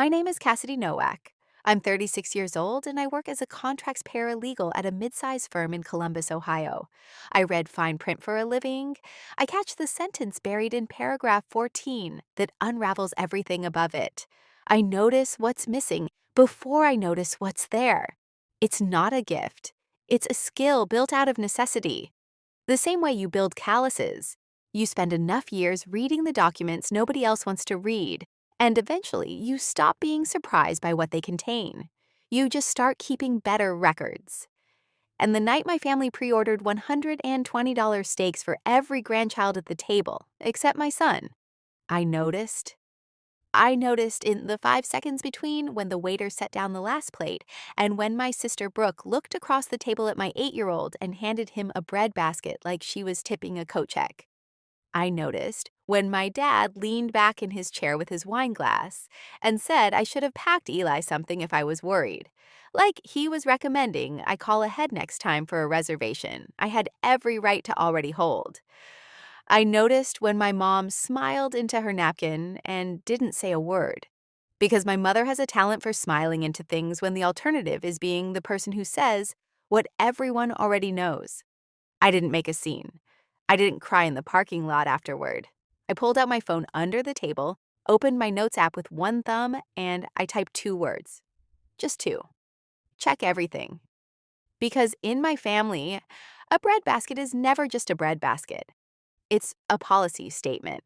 My name is Cassidy Nowak. I'm 36 years old and I work as a contracts paralegal at a mid-sized firm in Columbus, Ohio. I read fine print for a living. I catch the sentence buried in paragraph 14 that unravels everything above it. I notice what's missing before I notice what's there. It's not a gift. It's a skill built out of necessity. The same way you build calluses. You spend enough years reading the documents nobody else wants to read, and eventually you stop being surprised by what they contain. You just start keeping better records. And the night my family pre-ordered $120 steaks for every grandchild at the table, except my son, I noticed. I noticed in the 5 seconds between when the waiter set down the last plate and when my sister Brooke looked across the table at my 8-year-old and handed him a bread basket like she was tipping a coat check. I noticed when my dad leaned back in his chair with his wine glass and said I should have packed Eli something if I was worried. Like he was recommending I call ahead next time for a reservation I had every right to already hold. I noticed when my mom smiled into her napkin and didn't say a word. Because my mother has a talent for smiling into things when the alternative is being the person who says what everyone already knows. I didn't make a scene. I didn't cry in the parking lot afterward. I pulled out my phone under the table, opened my notes app with one thumb, and I typed 2 words. Just two. Check everything. Because in my family, a bread basket is never just a bread basket. It's a policy statement.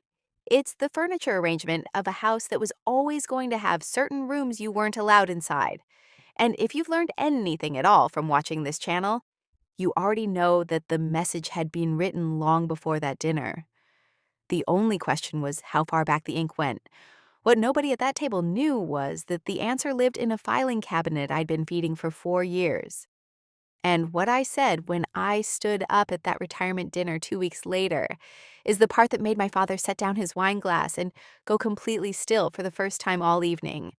It's the furniture arrangement of a house that was always going to have certain rooms you weren't allowed inside. And if you've learned anything at all from watching this channel, you already know that the message had been written long before that dinner. The only question was how far back the ink went. What nobody at that table knew was that the answer lived in a filing cabinet I'd been feeding for 4 years. And what I said when I stood up at that retirement dinner 2 weeks later is the part that made my father set down his wine glass and go completely still for the first time all evening.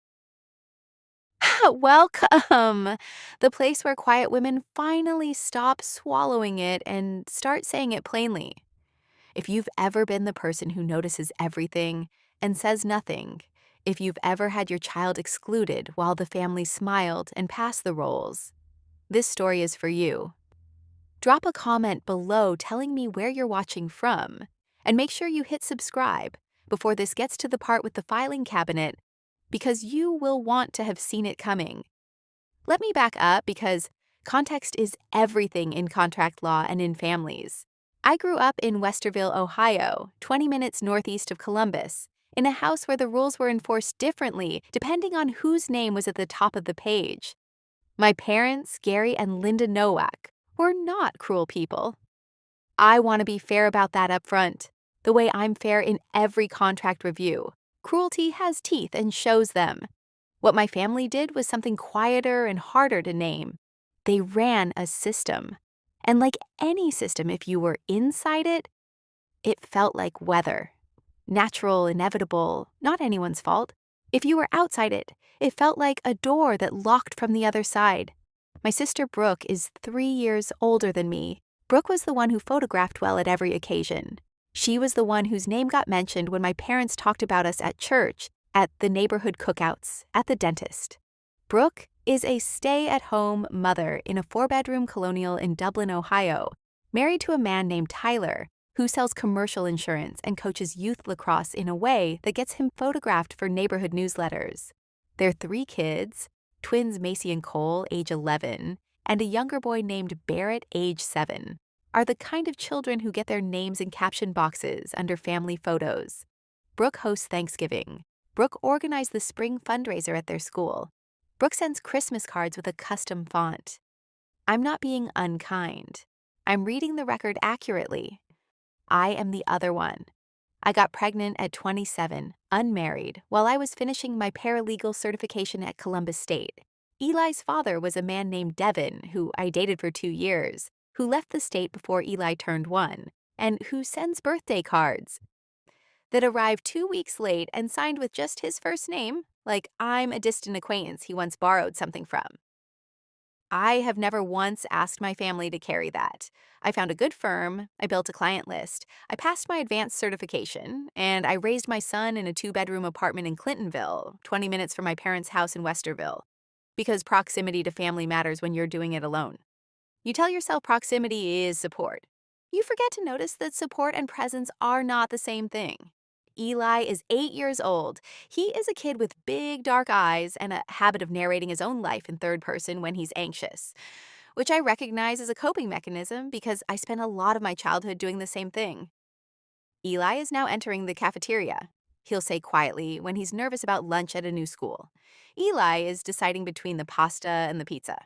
Welcome! The place where quiet women finally stop swallowing it and start saying it plainly. If you've ever been the person who notices everything and says nothing, if you've ever had your child excluded while the family smiled and passed the roles, this story is for you. Drop a comment below telling me where you're watching from, and make sure you hit subscribe before this gets to the part with the filing cabinet, because you will want to have seen it coming. Let me back up because context is everything in contract law and in families. I grew up in Westerville, Ohio, 20 minutes northeast of Columbus, in a house where the rules were enforced differently depending on whose name was at the top of the page. My parents, Gary and Linda Nowak, were not cruel people. I want to be fair about that up front, the way I'm fair in every contract review. Cruelty has teeth and shows them. What my family did was something quieter and harder to name. They ran a system. And like any system, if you were inside it, it felt like weather. Natural, inevitable, not anyone's fault. If you were outside it, it felt like a door that locked from the other side. My sister Brooke is 3 years older than me. Brooke was the one who photographed well at every occasion. She was the one whose name got mentioned when my parents talked about us at church, at the neighborhood cookouts, at the dentist. Brooke is a stay-at-home mother in a 4-bedroom colonial in Dublin, Ohio, married to a man named Tyler, who sells commercial insurance and coaches youth lacrosse in a way that gets him photographed for neighborhood newsletters. Their 3 kids, twins Macy and Cole, age 11, and a younger boy named Barrett, age 7, are the kind of children who get their names in caption boxes under family photos. Brooke hosts Thanksgiving. Brooke organized the spring fundraiser at their school. Brooke sends Christmas cards with a custom font. I'm not being unkind. I'm reading the record accurately. I am the other one. I got pregnant at 27, unmarried, while I was finishing my paralegal certification at Columbus State. Eli's father was a man named Devin, who I dated for 2 years, who left the state before Eli turned 1, and who sends birthday cards that arrived 2 weeks late and signed with just his first name, like I'm a distant acquaintance he once borrowed something from. I have never once asked my family to carry that. I found a good firm, I built a client list, I passed my advanced certification, and I raised my son in a two-bedroom apartment in Clintonville, 20 minutes from my parents' house in Westerville. Because proximity to family matters when you're doing it alone. You tell yourself proximity is support. You forget to notice that support and presence are not the same thing. Eli is 8 years old. He is a kid with big dark eyes and a habit of narrating his own life in third person when he's anxious, which I recognize as a coping mechanism because I spent a lot of my childhood doing the same thing. Eli is now entering the cafeteria. He'll say quietly when he's nervous about lunch at a new school. Eli is deciding between the pasta and the pizza.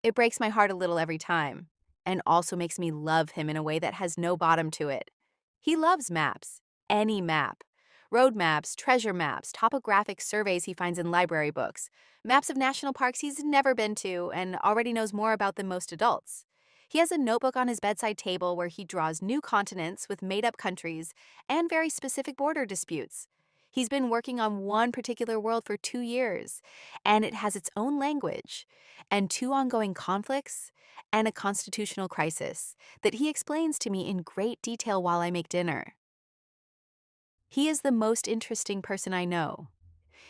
It breaks my heart a little every time, and also makes me love him in a way that has no bottom to it. He loves maps, any map. Road maps, treasure maps, topographic surveys he finds in library books, maps of national parks he's never been to and already knows more about than most adults. He has a notebook on his bedside table where he draws new continents with made up countries and very specific border disputes. He's been working on one particular world for 2 years, and it has its own language and two ongoing conflicts, and a constitutional crisis that he explains to me in great detail while I make dinner. He is the most interesting person I know.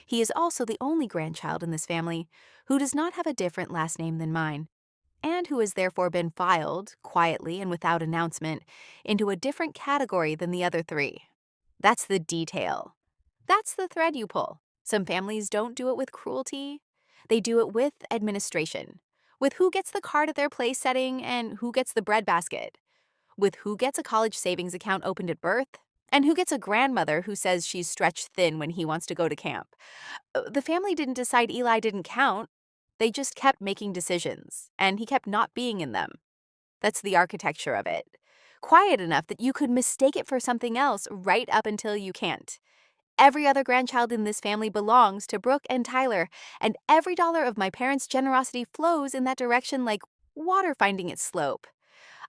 He is also the only grandchild in this family who does not have a different last name than mine, and who has therefore been filed, quietly and without announcement, into a different category than the other three. That's the detail. That's the thread you pull. Some families don't do it with cruelty. They do it with administration, with who gets the card at their place setting and who gets the breadbasket, with who gets a college savings account opened at birth, and who gets a grandmother who says she's stretched thin when he wants to go to camp. The family didn't decide Eli didn't count. They just kept making decisions, and he kept not being in them. That's the architecture of it. Quiet enough that you could mistake it for something else right up until you can't. Every other grandchild in this family belongs to Brooke and Tyler, and every dollar of my parents' generosity flows in that direction like water finding its slope.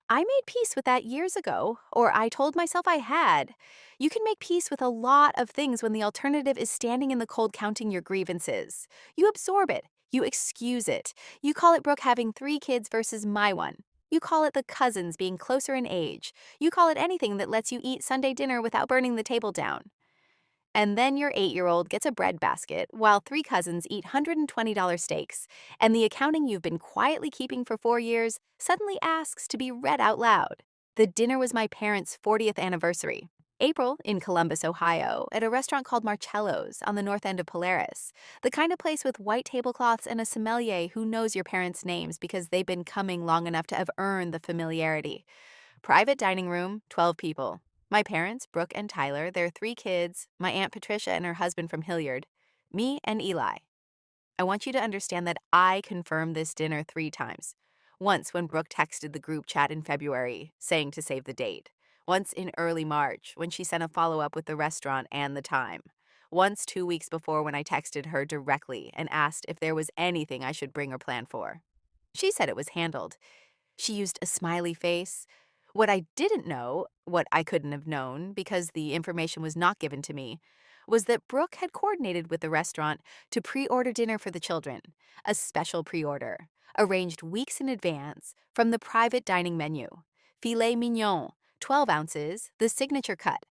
I made peace with that years ago, or I told myself I had. You can make peace with a lot of things when the alternative is standing in the cold counting your grievances. You absorb it. You excuse it. You call it Brooke having 3 kids versus my one. You call it the cousins being closer in age. You call it anything that lets you eat Sunday dinner without burning the table down. And then your 8-year-old gets a breadbasket while 3 cousins eat $120 steaks, and the accounting you've been quietly keeping for 4 years suddenly asks to be read out loud. The dinner was my parents' 40th anniversary. April, in Columbus, Ohio, at a restaurant called Marcello's on the north end of Polaris, the kind of place with white tablecloths and a sommelier who knows your parents' names because they've been coming long enough to have earned the familiarity. Private dining room, 12 people. My parents, Brooke and Tyler, their 3 kids, my Aunt Patricia and her husband from Hilliard, me and Eli. I want you to understand that I confirmed this dinner 3 times. Once when Brooke texted the group chat in February, saying to save the date. Once in early March, when she sent a follow-up with the restaurant and the time. Once 2 weeks before when I texted her directly and asked if there was anything I should bring or plan for. She said it was handled. She used a smiley face. What I didn't know, what I couldn't have known because the information was not given to me, was that Brooke had coordinated with the restaurant to pre-order dinner for the children, a special pre-order, arranged weeks in advance from the private dining menu. Filet mignon, 12 ounces, the signature cut.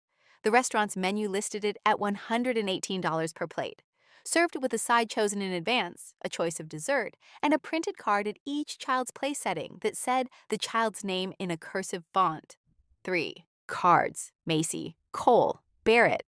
The restaurant's menu listed it at $118 per plate. Served with a side chosen in advance, a choice of dessert, and a printed card at each child's place setting that said the child's name in a cursive font. 3. Cards. Macy, Cole, Barrett.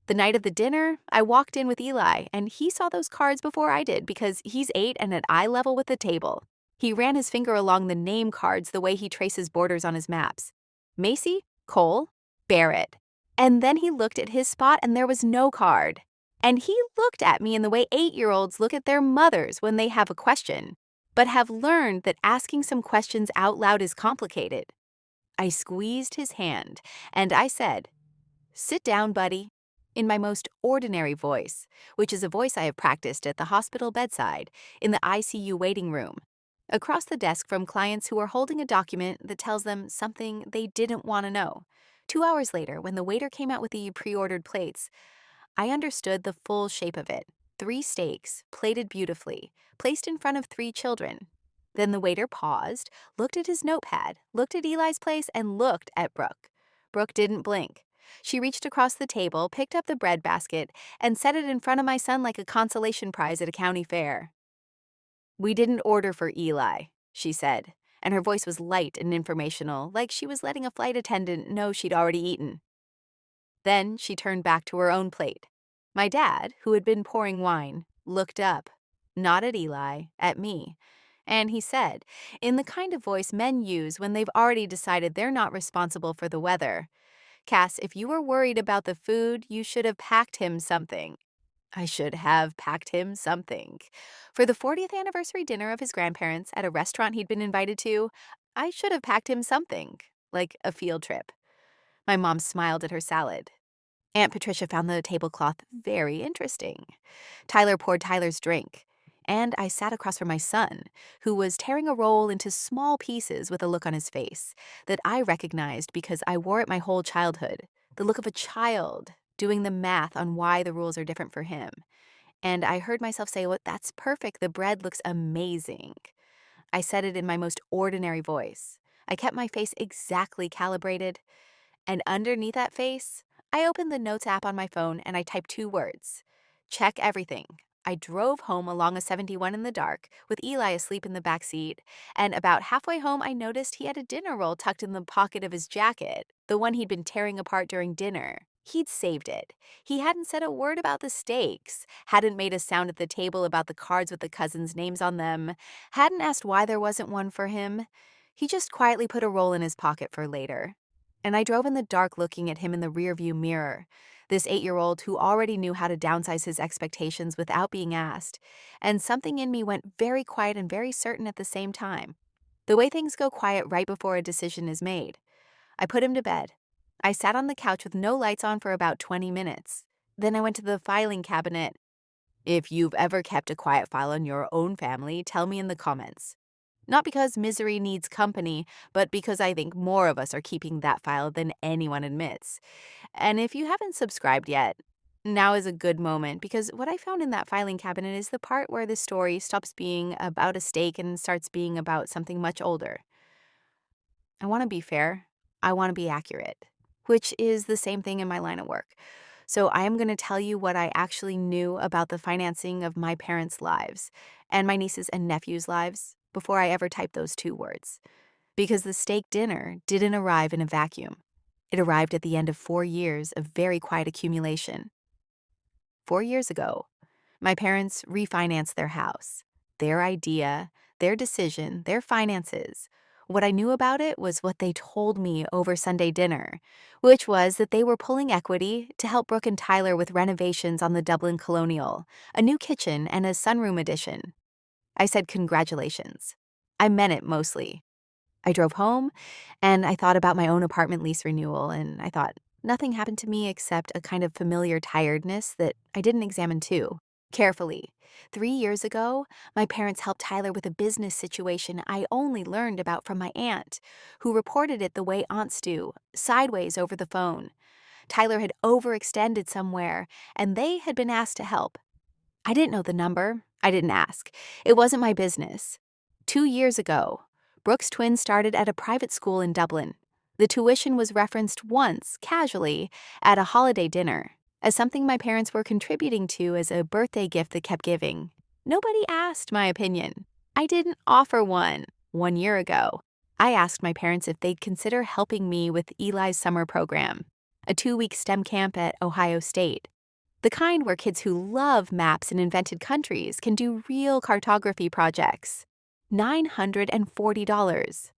The night of the dinner, I walked in with Eli, and he saw those cards before I did because he's 8 and at eye level with the table. He ran his finger along the name cards the way he traces borders on his maps. Macy, Cole, Barrett. And then he looked at his spot and there was no card. And he looked at me in the way 8-year-olds look at their mothers when they have a question, but have learned that asking some questions out loud is complicated. I squeezed his hand, and I said, "Sit down, buddy," in my most ordinary voice, which is a voice I have practiced at the hospital bedside, in the ICU waiting room, across the desk from clients who are holding a document that tells them something they didn't want to know. 2 hours later, when the waiter came out with the pre-ordered plates, I understood the full shape of it. 3 steaks, plated beautifully, placed in front of 3 children. Then the waiter paused, looked at his notepad, looked at Eli's place, and looked at Brooke. Brooke didn't blink. She reached across the table, picked up the bread basket, and set it in front of my son like a consolation prize at a county fair. "We didn't order for Eli," she said, and her voice was light and informational, like she was letting a flight attendant know she'd already eaten. Then she turned back to her own plate. My dad, who had been pouring wine, looked up, not at Eli, at me, and he said, in the kind of voice men use when they've already decided they're not responsible for the weather, "Cass, if you were worried about the food, you should have packed him something." I should have packed him something. For the 40th anniversary dinner of his grandparents at a restaurant he'd been invited to, I should have packed him something, like a field trip. My mom smiled at her salad. Aunt Patricia found the tablecloth very interesting. Tyler poured Tyler's drink, and I sat across from my son, who was tearing a roll into small pieces with a look on his face that I recognized because I wore it my whole childhood, the look of a child doing the math on why the rules are different for him. And I heard myself say, "Well, that's perfect. The bread looks amazing." I said it in my most ordinary voice. I kept my face exactly calibrated, and underneath that face, I opened the Notes app on my phone and I typed 2 words: check everything. I drove home along a 71 in the dark, with Eli asleep in the back seat, and about halfway home I noticed he had a dinner roll tucked in the pocket of his jacket, the one he'd been tearing apart during dinner. He'd saved it. He hadn't said a word about the steaks, hadn't made a sound at the table about the cards with the cousins' names on them, hadn't asked why there wasn't one for him. He just quietly put a roll in his pocket for later. And I drove in the dark looking at him in the rearview mirror, this 8-year-old who already knew how to downsize his expectations without being asked, and something in me went very quiet and very certain at the same time. The way things go quiet right before a decision is made. I put him to bed. I sat on the couch with no lights on for about 20 minutes. Then I went to the filing cabinet. If you've ever kept a quiet file on your own family, tell me in the comments. Not because misery needs company, but because I think more of us are keeping that file than anyone admits. And if you haven't subscribed yet, now is a good moment, because what I found in that filing cabinet is the part where the story stops being about a steak and starts being about something much older. I want to be fair. I want to be accurate, which is the same thing in my line of work. So I am going to tell you what I actually knew about the financing of my parents' lives and my nieces and nephews' lives before I ever typed those 2 words. Because the steak dinner didn't arrive in a vacuum. It arrived at the end of 4 years of very quiet accumulation. 4 years ago, my parents refinanced their house. Their idea, their decision, their finances. What I knew about it was what they told me over Sunday dinner, which was that they were pulling equity to help Brooke and Tyler with renovations on the Dublin Colonial, a new kitchen, and a sunroom addition. I said congratulations. I meant it mostly. I drove home, and I thought about my own apartment lease renewal, and I thought nothing happened to me except a kind of familiar tiredness that I didn't examine too carefully. 3 years ago, my parents helped Tyler with a business situation I only learned about from my aunt, who reported it the way aunts do, sideways over the phone. Tyler had overextended somewhere, and they had been asked to help. I didn't know the number. I didn't ask. It wasn't my business. 2 years ago, Brooke's twins started at a private school in Dublin. The tuition was referenced once, casually, at a holiday dinner, as something my parents were contributing to as a birthday gift that kept giving. Nobody asked my opinion. I didn't offer one. 1 year ago, I asked my parents if they'd consider helping me with Eli's summer program, a 2-week STEM camp at Ohio State. The kind where kids who love maps and invented countries can do real cartography projects. $940.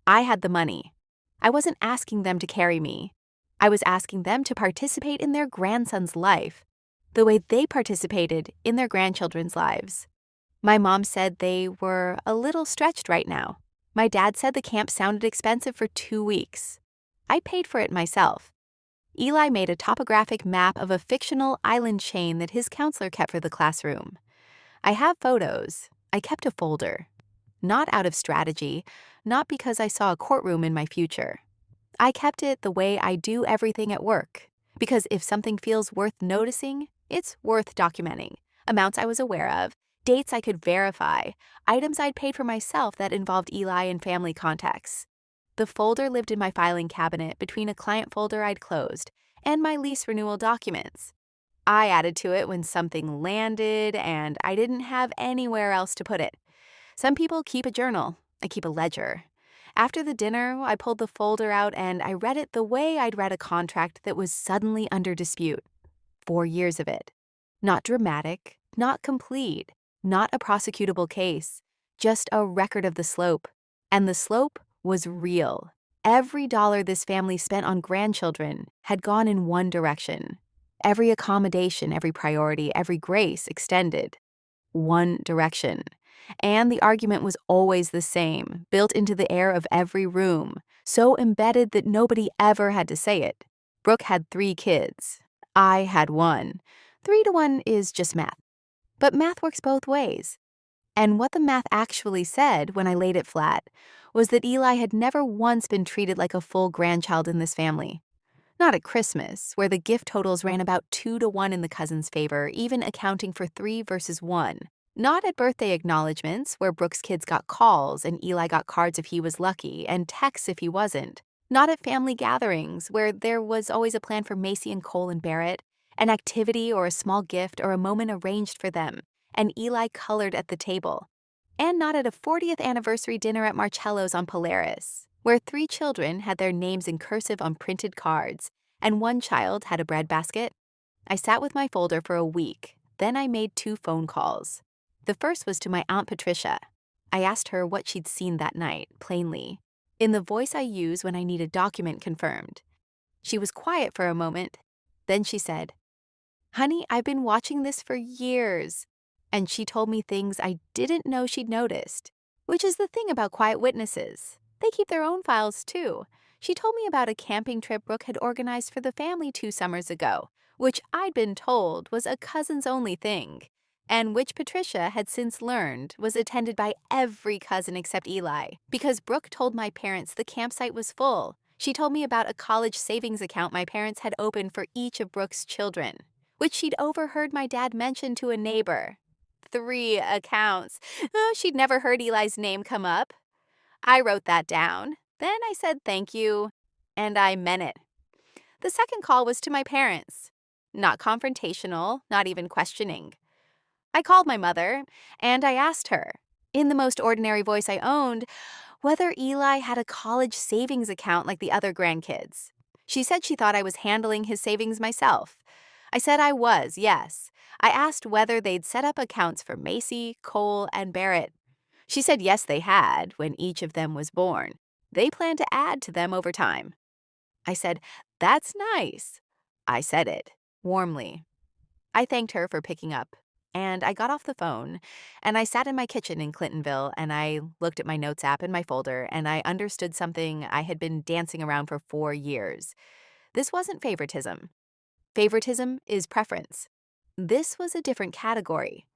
I had the money. I wasn't asking them to carry me. I was asking them to participate in their grandson's life, the way they participated in their grandchildren's lives. My mom said they were a little stretched right now. My dad said the camp sounded expensive for 2 weeks. I paid for it myself. Eli made a topographic map of a fictional island chain that his counselor kept for the classroom. I have photos. I kept a folder. Not out of strategy, not because I saw a courtroom in my future. I kept it the way I do everything at work, because if something feels worth noticing, it's worth documenting. amounts I was aware of, dates I could verify, items I'd paid for myself that involved Eli and family contacts. The folder lived in my filing cabinet between a client folder I'd closed and my lease renewal documents. I added to it when something landed and I didn't have anywhere else to put it. Some people keep a journal. I keep a ledger. After the dinner, I pulled the folder out and I read it the way I'd read a contract that was suddenly under dispute. 4 years of it. Not dramatic, not complete, not a prosecutable case, just a record of the slope. And the slope was real. Every dollar this family spent on grandchildren had gone in one direction. Every accommodation, every priority, every grace extended. One direction. And the argument was always the same, built into the air of every room, so embedded that nobody ever had to say it. Brooke had 3 kids. I had 1. 3 to 1 is just math. But math works both ways. And what the math actually said when I laid it flat was that Eli had never once been treated like a full grandchild in this family. Not at Christmas, where the gift totals ran about 2 to 1 in the cousin's favor, even accounting for 3 versus 1. Not at birthday acknowledgments, where Brooke's kids got calls and Eli got cards if he was lucky and texts if he wasn't. Not at family gatherings, where there was always a plan for Macy and Cole and Barrett, an activity or a small gift or a moment arranged for them, and Eli colored at the table. And not at a 40th anniversary dinner at Marcello's on Polaris, where 3 children had their names in cursive on printed cards, and 1 child had a breadbasket. I sat with my folder for a week, then I made 2 phone calls. The first was to my Aunt Patricia. I asked her what she'd seen that night, plainly, in the voice I use when I need a document confirmed. She was quiet for a moment. Then she said, "Honey, I've been watching this for years." And she told me things I didn't know she'd noticed, which is the thing about quiet witnesses. They keep their own files, too. She told me about a camping trip Brooke had organized for the family 2 summers ago, which I'd been told was a cousins-only thing, and which Patricia had since learned was attended by every cousin except Eli, because Brooke told my parents the campsite was full. She told me about a college savings account my parents had opened for each of Brooke's children, which she'd overheard my dad mention to a neighbor. 3 accounts. She'd never heard Eli's name come up. I wrote that down. Then I said thank you, and I meant it. The second call was to my parents. Not confrontational, not even questioning. I called my mother, and I asked her, in the most ordinary voice I owned, whether Eli had a college savings account like the other grandkids. She said she thought I was handling his savings myself. I said I was, yes. I asked whether they'd set up accounts for Macy, Cole, and Barrett. She said yes, they had, when each of them was born. They planned to add to them over time. I said, "That's nice." I said it, warmly. I thanked her for picking up, and I got off the phone, and I sat in my kitchen in Clintonville, and I looked at my notes app in my folder, and I understood something I had been dancing around for 4 years. This wasn't favoritism. Favoritism is preference. This was a different category.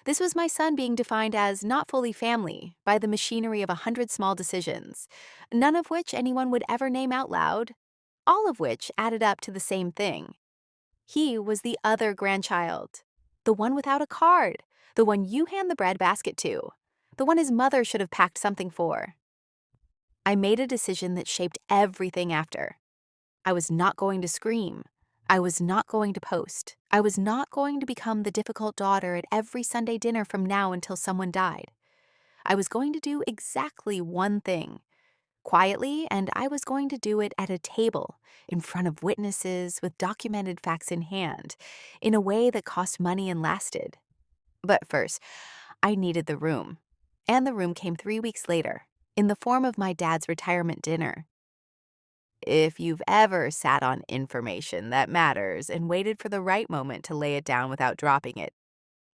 This was my son being defined as not fully family by the machinery of 100 small decisions, none of which anyone would ever name out loud, all of which added up to the same thing. He was the other grandchild, the one without a card, the one you hand the bread basket to, the one his mother should have packed something for. I made a decision that shaped everything after. I was not going to scream. I was not going to post. I was not going to become the difficult daughter at every Sunday dinner from now until someone died. I was going to do exactly one thing, quietly, and I was going to do it at a table, in front of witnesses, with documented facts in hand, in a way that cost money and lasted. But first, I needed the room. And the room came 3 weeks later, in the form of my dad's retirement dinner. If you've ever sat on information that matters and waited for the right moment to lay it down without dropping it,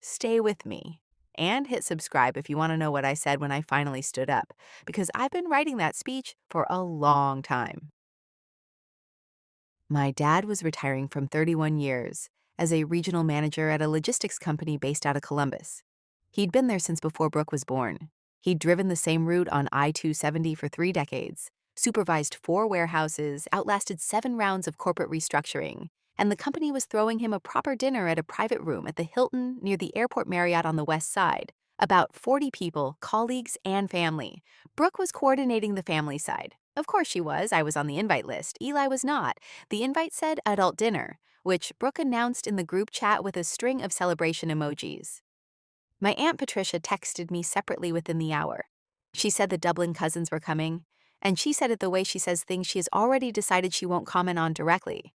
stay with me. And hit subscribe if you want to know what I said when I finally stood up, because I've been writing that speech for a long time. My dad was retiring from 31 years as a regional manager at a logistics company based out of Columbus. He'd been there since before Brooke was born. He'd driven the same route on I-270 for 3 decades, supervised 4 warehouses, outlasted 7 rounds of corporate restructuring, and the company was throwing him a proper dinner at a private room at the Hilton near the Airport Marriott on the west side. About 40 people, colleagues, and family. Brooke was coordinating the family side. Of course she was. I was on the invite list. Eli was not. The invite said adult dinner, which Brooke announced in the group chat with a string of celebration emojis. My Aunt Patricia texted me separately within the hour. She said the Dublin cousins were coming, and she said it the way she says things she has already decided she won't comment on directly.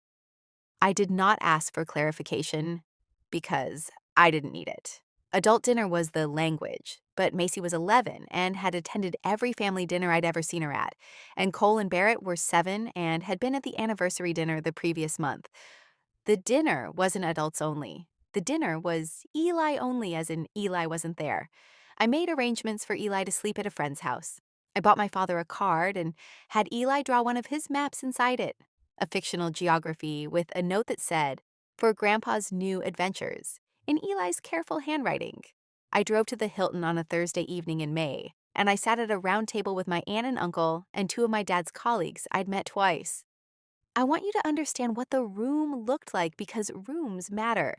I did not ask for clarification because I didn't need it. Adult dinner was the language, but Macy was 11 and had attended every family dinner I'd ever seen her at, and Cole and Barrett were 7 and had been at the anniversary dinner the previous month. The dinner wasn't adults only. The dinner was Eli only, as in Eli wasn't there. I made arrangements for Eli to sleep at a friend's house. I bought my father a card and had Eli draw one of his maps inside it, a fictional geography with a note that said, "For Grandpa's new adventures," in Eli's careful handwriting. I drove to the Hilton on a Thursday evening in May, and I sat at a round table with my aunt and uncle and 2 of my dad's colleagues I'd met twice. I want you to understand what the room looked like because rooms matter.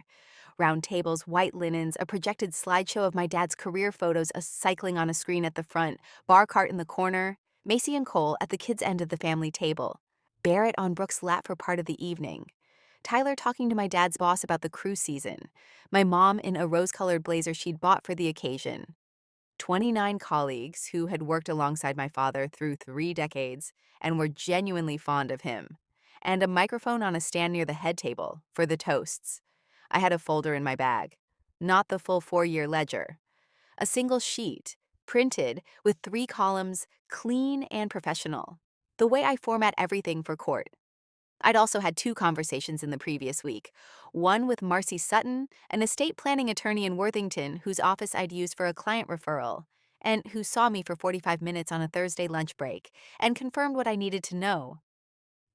Round tables, white linens, a projected slideshow of my dad's career photos, a cycling on a screen at the front, bar cart in the corner, Macy and Cole at the kids' end of the family table, Barrett on Brooke's lap for part of the evening, Tyler talking to my dad's boss about the cruise season, my mom in a rose-colored blazer she'd bought for the occasion, 29 colleagues who had worked alongside my father through 3 decades and were genuinely fond of him, and a microphone on a stand near the head table for the toasts. I had a folder in my bag, not the full 4-year ledger, a single sheet, printed with 3 columns, clean and professional, the way I format everything for court. I'd also had 2 conversations in the previous week, one with Marcy Sutton, an estate planning attorney in Worthington whose office I'd used for a client referral, and who saw me for 45 minutes on a Thursday lunch break and confirmed what I needed to know.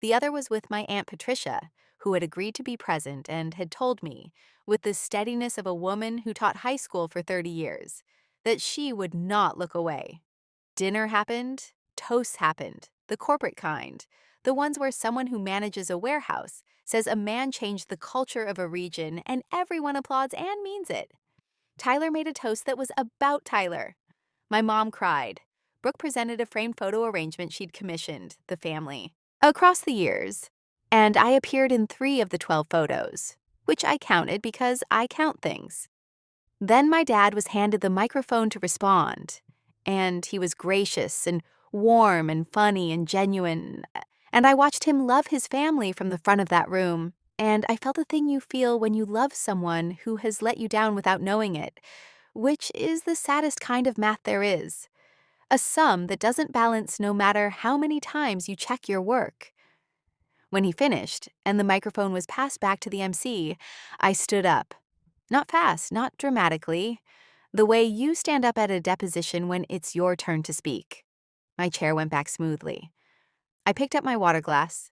The other was with my Aunt Patricia, who had agreed to be present and had told me, with the steadiness of a woman who taught high school for 30 years, that she would not look away. Dinner happened, toasts happened, the corporate kind, the ones where someone who manages a warehouse says a man changed the culture of a region and everyone applauds and means it. Tyler made a toast that was about Tyler. My mom cried. Brooke presented a framed photo arrangement she'd commissioned, the family, across the years, and I appeared in 3 of the 12 photos, which I counted because I count things. Then my dad was handed the microphone to respond, and he was gracious and warm and funny and genuine, and I watched him love his family from the front of that room, and I felt the thing you feel when you love someone who has let you down without knowing it, which is the saddest kind of math there is, a sum that doesn't balance no matter how many times you check your work. When he finished, and the microphone was passed back to the MC, I stood up. Not fast, not dramatically. The way you stand up at a deposition when it's your turn to speak. My chair went back smoothly. I picked up my water glass,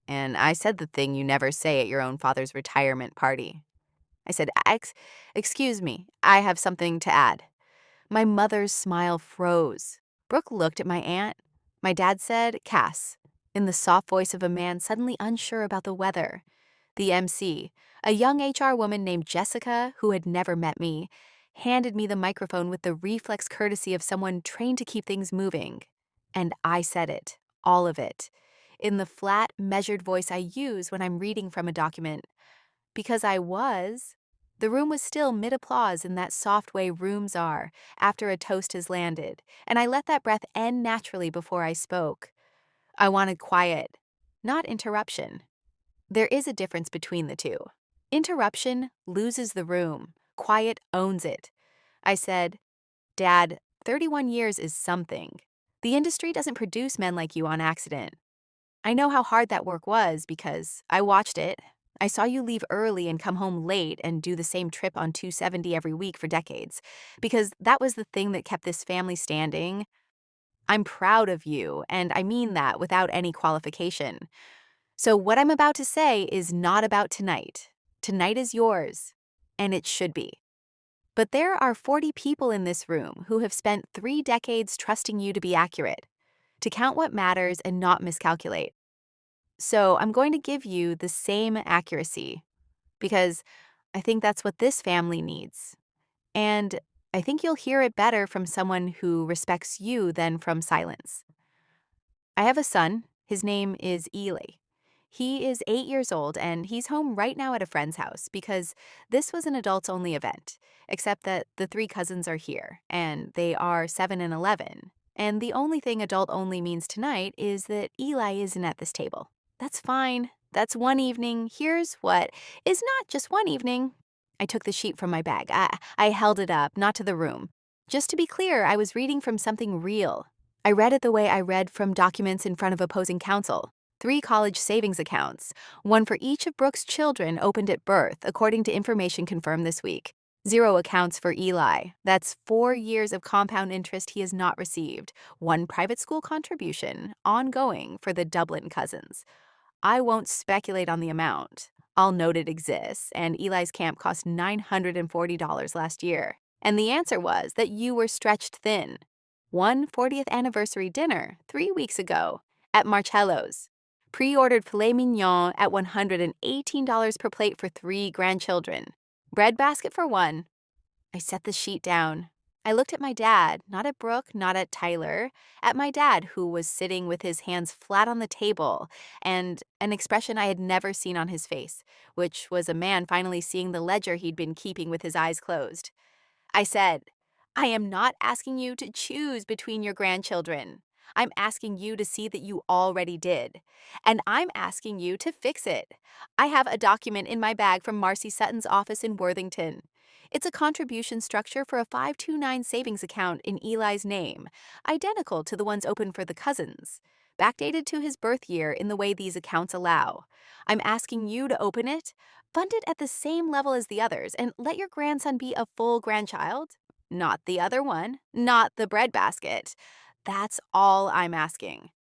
and I said the thing you never say at your own father's retirement party. I said, Excuse me, I have something to add." My mother's smile froze. Brooke looked at my aunt. My dad said, "Cass," in the soft voice of a man suddenly unsure about the weather. The MC, a young HR woman named Jessica who had never met me, handed me the microphone with the reflex courtesy of someone trained to keep things moving. And I said it, all of it, in the flat, measured voice I use when I'm reading from a document. Because I was. The room was still mid-applause in that soft way rooms are after a toast has landed, and I let that breath end naturally before I spoke. I wanted quiet, not interruption. There is a difference between the two. Interruption loses the room. Quiet owns it. I said, "Dad, 31 years is something. The industry doesn't produce men like you on accident. I know how hard that work was because I watched it. I saw you leave early and come home late and do the same trip on 270 every week for decades, because that was the thing that kept this family standing. I'm proud of you, and I mean that without any qualification. So what I'm about to say is not about tonight. Tonight is yours, and it should be. But there are 40 people in this room who have spent 3 decades trusting you to be accurate, to count what matters and not miscalculate. So I'm going to give you the same accuracy because I think that's what this family needs. And I think you'll hear it better from someone who respects you than from silence. I have a son. His name is Ely. He is 8 years old and he's home right now at a friend's house because this was an adults only event, except that the three cousins are here and they are 7 and 11. And the only thing adult only means tonight is that Eli isn't at this table. That's fine. That's one evening. Here's what is not just one evening. I took the sheet from my bag. I held it up, not to the room. Just to be clear, I was reading from something real. I read it the way I read from documents in front of opposing counsel. 3 college savings accounts, one for each of Brooke's children opened at birth, according to information confirmed this week. 0 accounts for Eli. That's 4 years of compound interest he has not received. 1 private school contribution, ongoing for the Dublin cousins. I won't speculate on the amount. I'll note it exists, and Eli's camp cost $940 last year. And the answer was that you were stretched thin. 40th anniversary dinner 3 weeks ago at Marcello's. Pre-ordered filet mignon at $118 per plate for 3 grandchildren. Bread basket for 1. I set the sheet down. I looked at my dad, not at Brooke, not at Tyler, at my dad who was sitting with his hands flat on the table and an expression I had never seen on his face, which was a man finally seeing the ledger he'd been keeping with his eyes closed. I said, I am not asking you to choose between your grandchildren. I'm asking you to see that you already did. And I'm asking you to fix it. I have a document in my bag from Marcy Sutton's office in Worthington. It's a contribution structure for a 529 savings account in Eli's name, identical to the ones open for the cousins, backdated to his birth year in the way these accounts allow. I'm asking you to open it, fund it at the same level as the others, and let your grandson be a full grandchild. Not the other one, not the breadbasket. That's all I'm asking.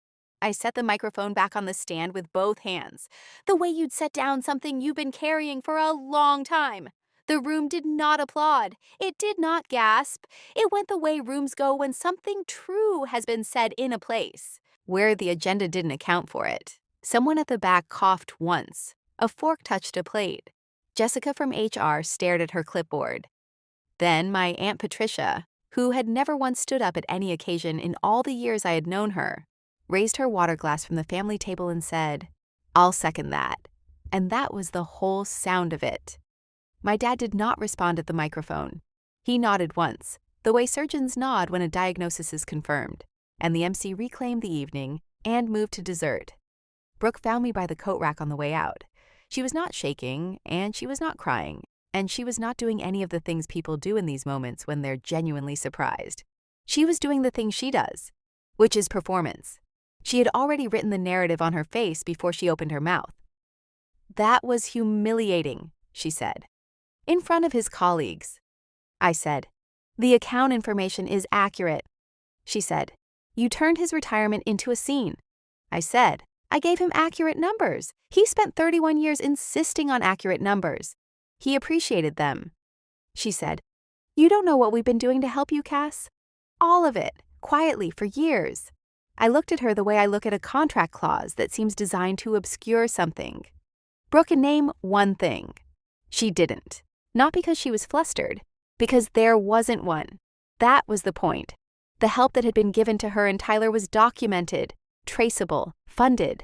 I set the microphone back on the stand with both hands, the way you'd set down something you've been carrying for a long time. The room did not applaud. It did not gasp. It went the way rooms go when something true has been said in a place, where the agenda didn't account for it. Someone at the back coughed once. A fork touched a plate. Jessica from HR stared at her clipboard. Then my Aunt Patricia, who had never once stood up at any occasion in all the years I had known her, raised her water glass from the family table and said, I'll second that. And that was the whole sound of it. My dad did not respond at the microphone. He nodded once, the way surgeons nod when a diagnosis is confirmed, and the MC reclaimed the evening and moved to dessert. Brooke found me by the coat rack on the way out. She was not shaking, and she was not crying, and she was not doing any of the things people do in these moments when they're genuinely surprised. She was doing the thing she does, which is performance. She had already written the narrative on her face before she opened her mouth. That was humiliating, she said. In front of his colleagues. I said, the account information is accurate. She said, you turned his retirement into a scene. I said, I gave him accurate numbers. He spent 31 years insisting on accurate numbers. He appreciated them. She said, you don't know what we've been doing to help you, Cass. All of it, quietly for years. I looked at her the way I look at a contract clause that seems designed to obscure something. Brooke can name one thing. She didn't. Not because she was flustered, because there wasn't one. That was the point. The help that had been given to her and Tyler was documented, traceable, funded.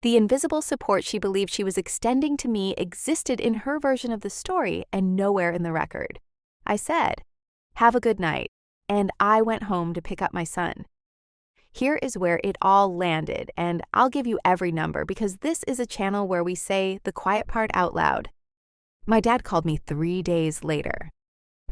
The invisible support she believed she was extending to me existed in her version of the story and nowhere in the record. I said, have a good night, and I went home to pick up my son. Here is where it all landed, and I'll give you every number because this is a channel where we say the quiet part out loud. My dad called me 3 days later,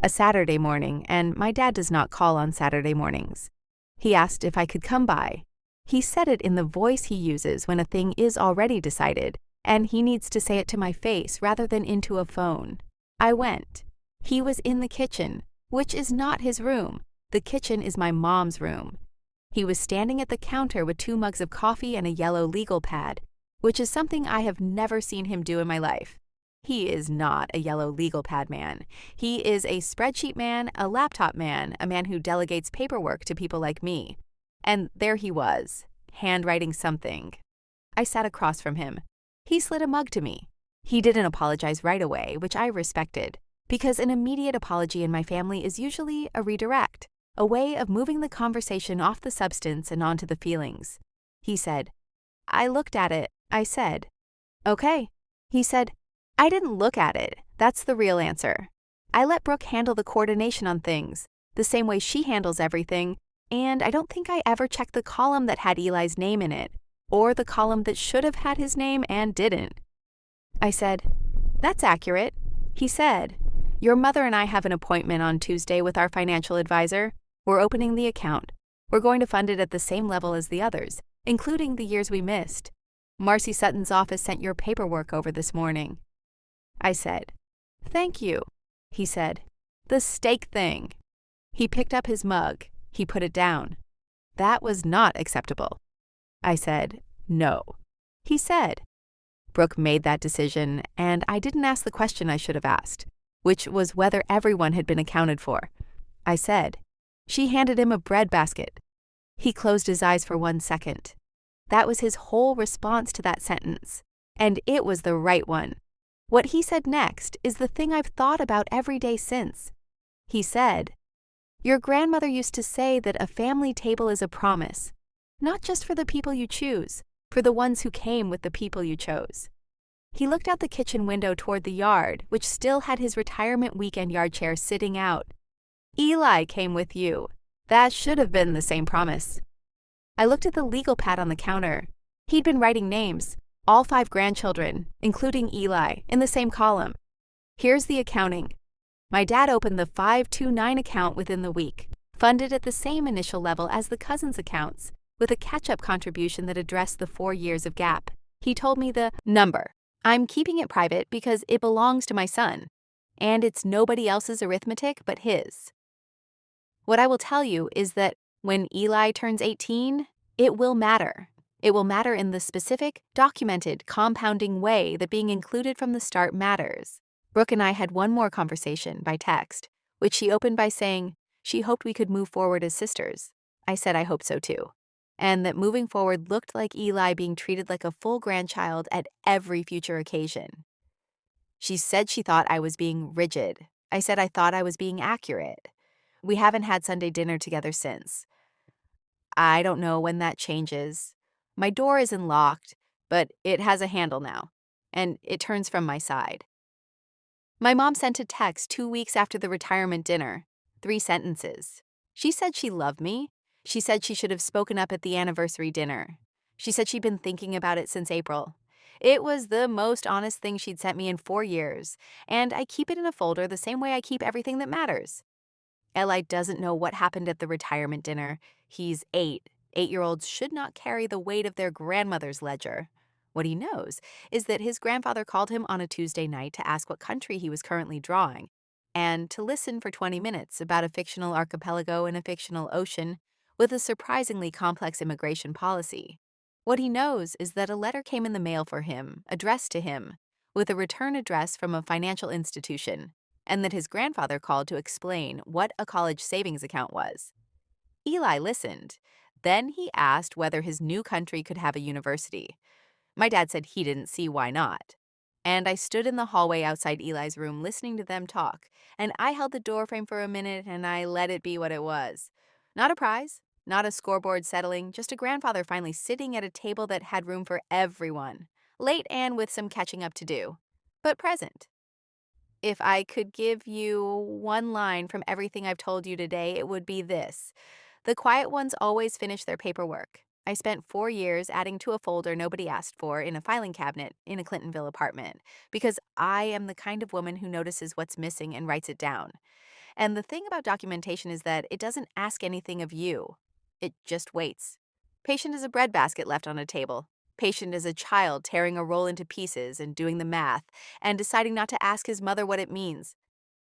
a Saturday morning, and my dad does not call on Saturday mornings. He asked if I could come by. He said it in the voice he uses when a thing is already decided, and he needs to say it to my face rather than into a phone. I went. He was in the kitchen, which is not his room. The kitchen is my mom's room. He was standing at the counter with 2 mugs of coffee and a yellow legal pad, which is something I have never seen him do in my life. He is not a yellow legal pad man. He is a spreadsheet man, a laptop man, a man who delegates paperwork to people like me. And there he was, handwriting something. I sat across from him. He slid a mug to me. He didn't apologize right away, which I respected, because an immediate apology in my family is usually a redirect, a way of moving the conversation off the substance and onto the feelings. He said, I looked at it. I said, okay. He said, I didn't look at it. That's the real answer. I let Brooke handle the coordination on things, the same way she handles everything, and I don't think I ever checked the column that had Eli's name in it, or the column that should have had his name and didn't. I said, that's accurate. He said, your mother and I have an appointment on Tuesday with our financial advisor. We're opening the account. We're going to fund it at the same level as the others, including the years we missed. Marcy Sutton's office sent your paperwork over this morning. I said, thank you. He said, the steak thing. He picked up his mug. He put it down. That was not acceptable. I said, no. He said, Brooke made that decision, and I didn't ask the question I should have asked, which was whether everyone had been accounted for. I said, she handed him a bread basket. He closed his eyes for 1 second. That was his whole response to that sentence, and it was the right one. What he said next is the thing I've thought about every day since. He said, your grandmother used to say that a family table is a promise, not just for the people you choose, for the ones who came with the people you chose. He looked out the kitchen window toward the yard, which still had his retirement weekend yard chair sitting out. Eli came with you. That should have been the same promise. I looked at the legal pad on the counter. He'd been writing names, all 5 grandchildren, including Eli, in the same column. Here's the accounting. My dad opened the 529 account within the week, funded at the same initial level as the cousins' accounts, with a catch-up contribution that addressed the 4 years of gap. He told me the number. I'm keeping it private because it belongs to my son, and it's nobody else's arithmetic but his. What I will tell you is that when Eli turns 18, it will matter. It will matter in the specific, documented, compounding way that being included from the start matters. Brooke and I had one more conversation by text, which she opened by saying she hoped we could move forward as sisters. I said I hope so too, and that moving forward looked like Eli being treated like a full grandchild at every future occasion. She said she thought I was being rigid. I said I thought I was being accurate. We haven't had Sunday dinner together since. I don't know when that changes. My door isn't locked, but it has a handle now, and it turns from my side. My mom sent a text 2 weeks after the retirement dinner, 3 sentences. She said she loved me. She said she should have spoken up at the anniversary dinner. She said she'd been thinking about it since April. It was the most honest thing she'd sent me in 4 years, and I keep it in a folder the same way I keep everything that matters. Eli doesn't know what happened at the retirement dinner. He's 8. 8-year-olds should not carry the weight of their grandmother's ledger. What he knows is that his grandfather called him on a Tuesday night to ask what country he was currently drawing, and to listen for 20 minutes about a fictional archipelago in a fictional ocean with a surprisingly complex immigration policy. What he knows is that a letter came in the mail for him, addressed to him, with a return address from a financial institution, and that his grandfather called to explain what a college savings account was. Eli listened. Then he asked whether his new country could have a university. My dad said he didn't see why not. And I stood in the hallway outside Eli's room listening to them talk, and I held the doorframe for a minute and I let it be what it was. Not a prize, not a scoreboard settling, just a grandfather finally sitting at a table that had room for everyone, late and with some catching up to do, but present. If I could give you one line from everything I've told you today, it would be this. The quiet ones always finish their paperwork. I spent 4 years adding to a folder nobody asked for in a filing cabinet in a Clintonville apartment because I am the kind of woman who notices what's missing and writes it down. And the thing about documentation is that it doesn't ask anything of you. It just waits. Patient as a breadbasket left on a table. Patient as a child tearing a roll into pieces and doing the math and deciding not to ask his mother what it means.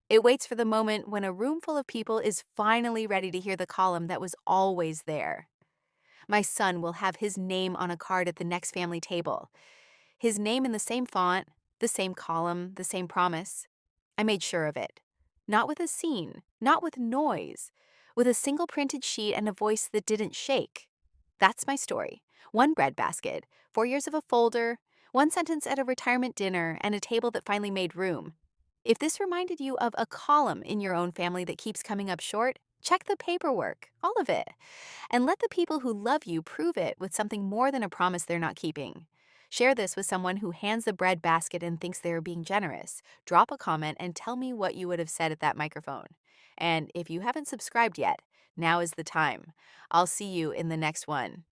It waits for the moment when a room full of people is finally ready to hear the column that was always there. My son will have his name on a card at the next family table. His name in the same font, the same column, the same promise. I made sure of it. Not with a scene, not with noise, with a single printed sheet and a voice that didn't shake. That's my story. One breadbasket, 4 years of a folder, one sentence at a retirement dinner, and a table that finally made room. If this reminded you of a column in your own family that keeps coming up short, check the paperwork, all of it. And let the people who love you prove it with something more than a promise they're not keeping. Share this with someone who hands the bread basket and thinks they are being generous. Drop a comment and tell me what you would have said at that microphone. And if you haven't subscribed yet, now is the time. I'll see you in the next one.